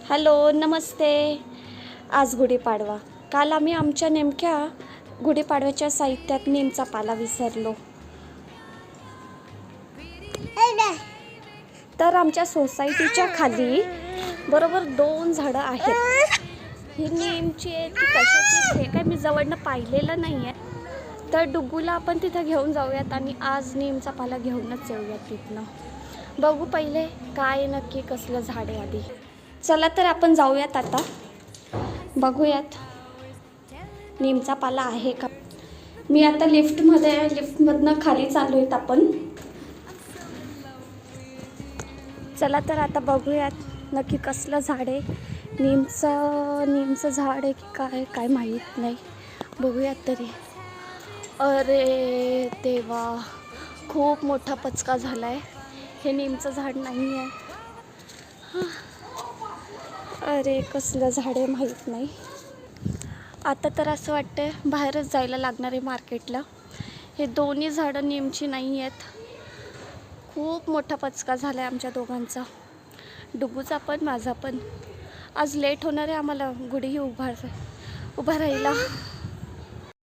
Hello नमस्ते. आज गुढीपाडवा. काल आम्ही आमच्या नेमक्या गुढीपाडव्याच्या साहित्यात नीमचा पाला विसरलो. तर आमच्या सोसायटीच्या खाली बरोबर 2 झाडं आहेत. ही नीमची आहे ती कशाची हे काय मी जवळनं पाहिलेलं नाही आहे. तर डुग्गूला आपण तिथं घेऊन जाऊयात आणि आज नीमचा पाला घेऊनच येऊयात तिथनं. बघू पहिले काय नक्की कसलं झाड आहे आधी. चला तर आपण जाऊयात आता बघूयात नीमचा पाला आहे का. मी आता लिफ्टमधनं खाली चालू आहेत आपण. चला तर आता बघूयात नक्की कसलं झाड आहे. नीमचं झाड आहे की काय माहीत नाही. बघूयात तरी. अरे देवा, खूप मोठा पचका झाला आहे. हे नीमचं झाड नाही आहे. अरे कसलं झाड आहे माहीत नाही. आता तर असं वाटतंय बाहेरच जायला लागणार आहे मार्केटला. हे दोन्ही झाडं नीमची नाही आहेत. खूप मोठा पचका झाला आहे आमच्या दोघांचा, डुग्गूचा पण माझा पण. आज लेट होणार आहे आम्हाला गुढी उभा राहायला.